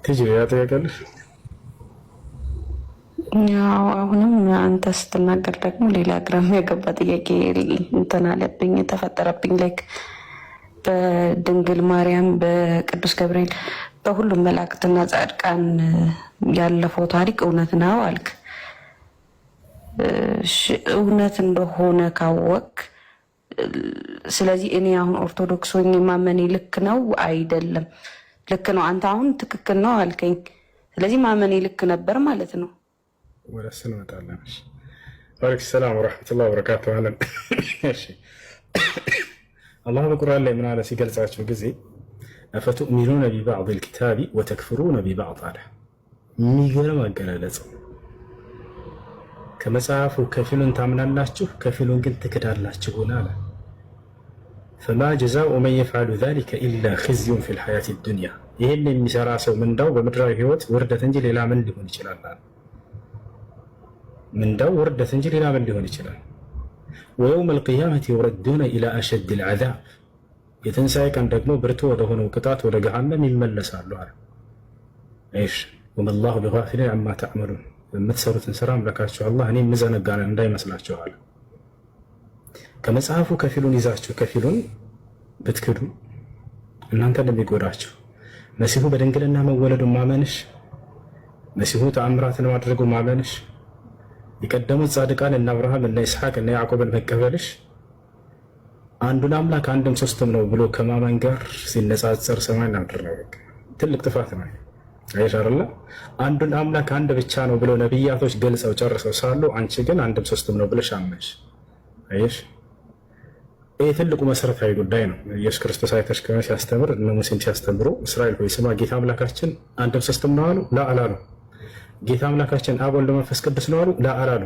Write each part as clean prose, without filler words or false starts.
ትጂ ያጠያቀልሽ ያው አሁንም አንተ ስትናገር ደግሞ ሌላ ግራም ያገባ ጥያቄ እንትን አለብኝ የተፈጠረብኝ ላይክ በድንግል ማርያም በቅዱስ ገብርኤል በሁሉም መላእክትና ጻድቃን ያለፈው ታሪክ እውነት ነው አልክ። እውነት እንደሆነ ካወቅ ስለዚህ እኔ አሁን ኦርቶዶክስ ሆኜ ማመኔ ልክ ነው አይደለም? ልክ ነው። አንተ አሁን ትክክል ነው አልከኝ። ስለዚህ ማመኔ ልክ ነበር ማለት ነው። ወራስ እንመጣለን። እሺ ወአለይኩም ሰላም ወራህመቱላሂ ወበረካቱሁ። አለን እሺ አላህ በቁርአን ላይ ምን አለ ሲገልጻቸው ጊዜ አፈቱእሚኑነ ቢበዕድ አልኪታቢ ወተክፍሩነ ቢበዕድ አለ። የሚገርም አገላለጽ። ከመጽሐፉ ከፊሉን ታምናላችሁ ከፊሉን ግን ትክዳላችሁና አለ። ፈማ ጀዛኡ መን የፍዐሉ ዛሊከ ኢላ ኺዝዩን ፊል ሐያቲ ዱንያ። ይህን የሚሰራ ሰው ምንዳው በምድራዊ ህይወት ውርደት እንጂ ሌላ ምን ሊሆን ይችላል? ምንዳው ውርደት እንጂ ሌላ ምን ሊሆን ይችላል? ወየውም አልቂያመቲ ዩረዱነ ኢላ አሸድ አልዐዛብ። የትንሣኤ ቀን ደግሞ ብርቱ ወደሆነው ቅጣት ወደ ገሃነም ይመለሳሉ አለ። እሺ ወመላሁ ቢጋፊሊን ዐማ ተዕመሉን። የምትሰሩትን ስራ አምላካችሁ አላህ እኔ የምዘነጋን እንዳይመስላችሁ አለ። ከመጽሐፉ ከፊሉን ይዛችሁ ከፊሉን ብትክዱ እናንተ እንደሚጎዳችሁ መሲሁ በድንግልና መወለዱን ማመንሽ፣ መሲሁ ተአምራትን ማድረጉ ማመንሽ፣ የቀደሙት ጻድቃን እና አብርሃም እና ይስሐቅ እና ያዕቆብን መቀበልሽ አንዱን አምላክ አንድም ሶስትም ነው ብሎ ከማመን ጋር ሲነጻጸር ሰማይና ምድር ነው። ትልቅ ጥፋት ነው። አይሻርላ አንዱን አምላክ አንድ ብቻ ነው ብሎ ነብያቶች ገልጸው ጨርሰው ሳሉ አንቺ ግን አንድም ሶስትም ነው ብለሽ አመንሽ። አይሽ ይህ ትልቁ መሰረታዊ ጉዳይ ነው። ኢየሱስ ክርስቶስ አይተሽ ከሆነ ሲያስተምር እነ ሙሴም ሲያስተምሩ እስራኤል ሆይ ስማ ጌታ አምላካችን አንድም ሶስትም ነው አሉ? ላ አላሉ። ጌታ አምላካችን አብ ወልድ መንፈስ ቅዱስ ነው አሉ? ላ አላሉ።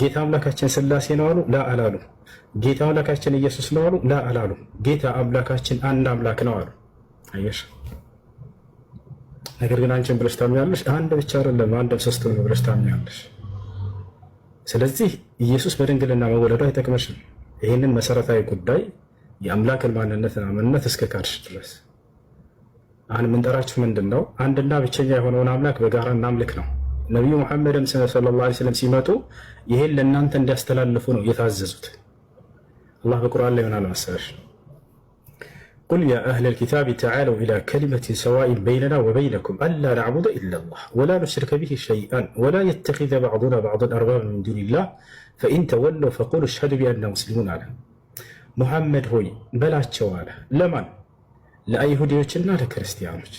ጌታ አምላካችን ስላሴ ነው አሉ? ላ አላሉ። ጌታ አምላካችን ኢየሱስ ነው አሉ? ላ አላሉ። ጌታ አምላካችን አንድ አምላክ ነው አሉ። አየሽ። ነገር ግን አንቺን ብለሽ ታምኛለሽ አንድ ብቻ አይደለም አንድም ሶስትም ነው ብለሽ ታምኛለሽ። ስለዚህ ኢየሱስ በድንግልና መወለዱ አይጠቅመሽም። ይህንን መሰረታዊ ጉዳይ የአምላክን ማንነትና ምንነት እስከ ካድሽ ድረስ አሁን የምንጠራችሁ ምንድን ነው? አንድና ብቸኛ የሆነውን አምላክ በጋራ እናምልክ ነው። ነቢዩ ሙሐመድም ሰለላሁ ዐለይሂ ወሰለም ሲመጡ ይሄን ለእናንተ እንዲያስተላልፉ ነው የታዘዙት። አላህ በቁርአን ላይ ምን አለ መሰለሽ? ቁል ያ አህለል ኪታቢ ተዓለው ኢላ ከሊመቲን ሰዋኢን በይነና ወበይነኩም አላ ነዕቡደ ኢለላህ ወላ ኑሽሪከ ቢሂ ሸይአን ወላ የተኺዘ በዕዱና በዕደን አርባበን ሚን ዱኒላህ ፈኢን ተወለው ፈቁሉ አሽሀዱ ቢአንና ሙስሊሙን አለ። ሙሐመድ ሆይ በላቸው አለ። ለማን? ለአይሁዲዎችና ለክርስቲያኖች